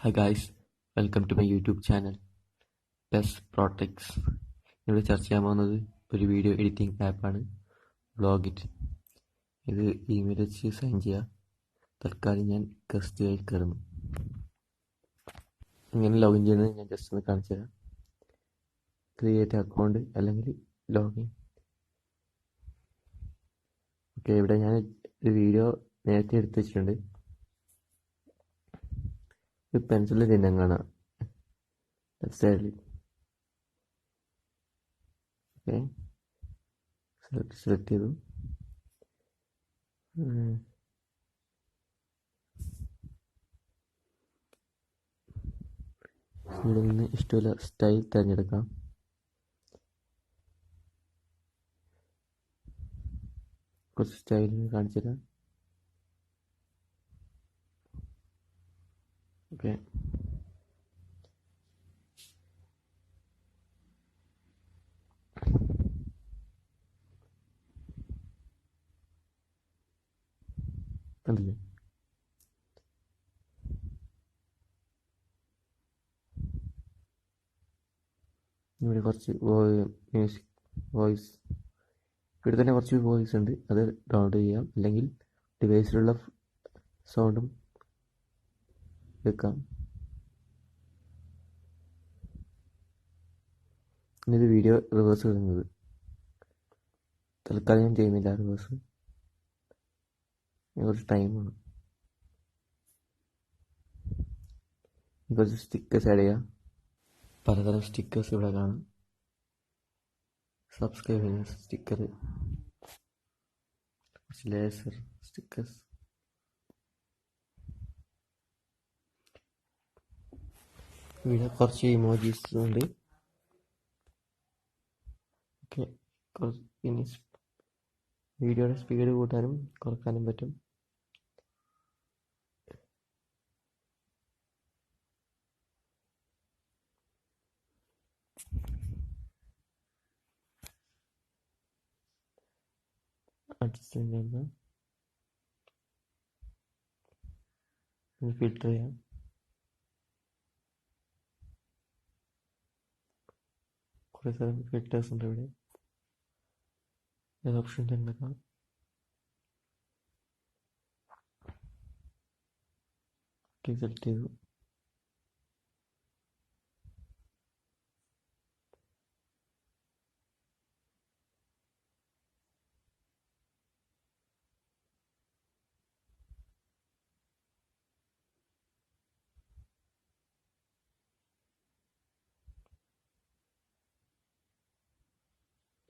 Hi guys, welcome to my YouTube channel Pes Pro. ഇവിടെ ചർച്ച ചെയ്യാൻ പോകുന്നത് ഒരു വീഡിയോ എഡിറ്റിംഗ് ആപ്പാണ് വ്ളോഗിറ്റ്. ഇത് ഇമെയിൽ വെച്ച് സൈൻ ചെയ്യുക. തൽക്കാലം ഞാൻ ഗസ്റ്റ് ആയി കയറുന്നു. ഇങ്ങനെ ലോഗിൻ ചെയ്യുന്നത് ഞാൻ ജസ്റ്റ് ഒന്ന് കാണിച്ചു തരാം. ക്രിയേറ്റ് അക്കൗണ്ട് അല്ലെങ്കിൽ ലോഗിൻ. ഓക്കെ, ഇവിടെ ഞാൻ ഒരു വീഡിയോ നേരത്തെ എടുത്ത് വെച്ചിട്ടുണ്ട്. ഒരു പെൻസിൽ ചിഹ്നം കാണാം ലെഫ്റ്റ് സൈഡിൽ. ഓക്കെ, സെലക്ട് ചെയ്തു. ഇവിടെ നിന്ന് ഇഷ്ടമുള്ള സ്റ്റൈൽ തിരഞ്ഞെടുക്കാം. കുറച്ച് സ്റ്റൈൽ കാണിച്ചു തരാം. ഓക്കെ, കണ്ടില്ലേ? ഇവിടെ കുറച്ച് മ്യൂസിക് വോയിസ്, ഇവിടെ തന്നെ കുറച്ച് വോയിസ് ഉണ്ട്, അത് ഡൗൺലോഡ് ചെയ്യാം. അല്ലെങ്കിൽ ഡിവൈസിലുള്ള സൗണ്ടും വെക്കാം. ഇത് വീഡിയോ റിവേഴ്സ് ഇടുന്നത് തൽക്കാലം ഞാൻ ചെയ്യുന്നില്ല. റിവേഴ്സ് കുറച്ച് ടൈമാണ്. കുറച്ച് സ്റ്റിക്കേഴ്സ് ആഡ് ചെയ്യാം. പലതരം സ്റ്റിക്കേഴ്സ് ഇവിടെ കാണാം. സബ്സ്ക്രൈബ് ചെയ്യുന്ന സ്റ്റിക്കർ, കുറച്ച് ലേസർ സ്റ്റിക്കേഴ്സ്. ഇവിടെ കുറച്ച് ഇമോജീസ് ഉണ്ട്. ഓക്കെ, ഇനി വീഡിയോയുടെ സ്പീഡ് കൂട്ടാനും കുറക്കാനും പറ്റും. അഡ്ജസ്റ്റ് ഫിൽട്ടർ ചെയ്യാം. കുറേ തരം ഫിൽറ്റേഴ്സ് ഉണ്ട് ഇവിടെ. ഏത് ഓപ്ഷൻ തിരഞ്ഞെടുക്കാം. സെലക്ട് ചെയ്തു.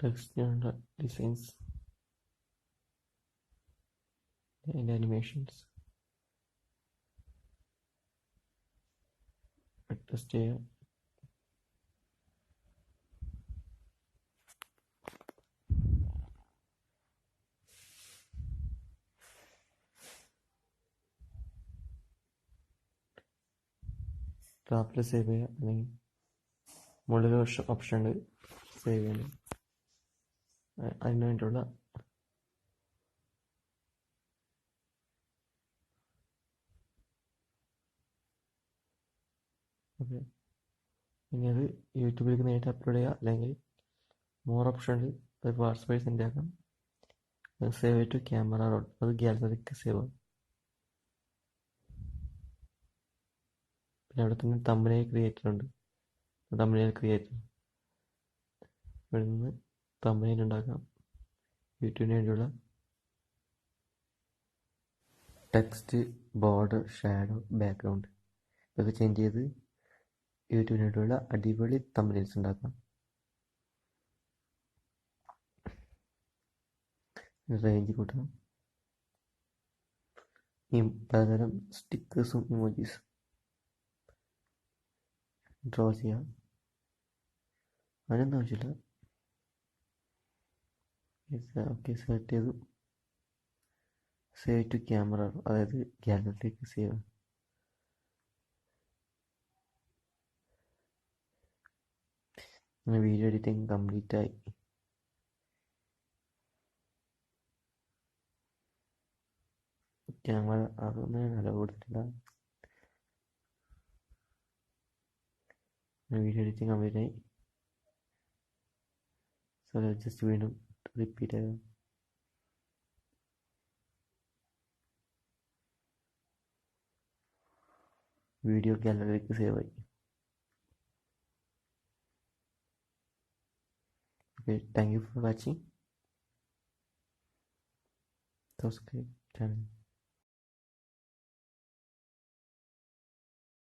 Text designs and animations test ചെയ്യാം. ഡ്രാഫ്റ്റിൽ സേവ് ചെയ്യാം, അല്ലെങ്കിൽ മുകളിൽ ഓപ്ഷൻ ഉണ്ട് സേവ് ചെയ്യാൻ. അതിന് വേണ്ടിയുള്ള ഓക്കെ, ഇനി അത് യൂട്യൂബിലേക്ക് നേരിട്ട് അപ്ലോഡ് ചെയ്യുക. അല്ലെങ്കിൽ മോർ ഓപ്ഷൻ ഉണ്ട്, അത് വാട്സാപ്പ് വഴി സെൻഡ് ആക്കാം. സേവ് ടു ക്യാമറ റോൾ, അത് ഗാലറിക്ക് സേവ് ആകും. പിന്നെ അവിടെ തന്നെ തമ്പനെയിൽ ക്രിയേറ്റർ ഉണ്ട്. തമ്പനെയിൽ ക്രിയേറ്റർ, ഇവിടെ നിന്ന് തമ്പനെയിൽ ഉണ്ടാക്കാം. യൂട്യൂബിന് വേണ്ടിയുള്ള ടെക്സ്റ്റ്, ബോർഡർ, ഷാഡോ, ബാക്ക്ഗ്രൗണ്ട് ഇതൊക്കെ ചേഞ്ച് ചെയ്ത് യൂട്യൂബിന് വേണ്ടിയുള്ള അടിപൊളി തമ്പനെയിൽസ് ഉണ്ടാക്കാം. റേഞ്ച് കൂട്ടാം. ഈ പലതരം സ്റ്റിക്കേഴ്സും ഇമോജീസും ഡ്രോ ചെയ്യാം. അതിനൊന്നും ആവശ്യമില്ല. ഓക്കെ, സെലക്ട് ചെയ്തു. സേവ് ടു ക്യാമറ, അതായത് ഗാലറിയിലേക്ക് സേവ്. വീഡിയോ എഡിറ്റിംഗ് കംപ്ലീറ്റ് ആയി. ക്യാമറ അതൊന്നും ഞാൻ അലോ കൊടുത്തിട്ടില്ല. വീഡിയോ എഡിറ്റിംഗ് കംപ്ലീറ്റ് ആയി. സോ ജസ്റ്റ് വീണ്ടും റിപ്പീറ്റ് ആകും. വീഡിയോ ഗാലറിയിലേക്ക് സേവ് ആയി. Okay, thank you for watching. Subscribe channel.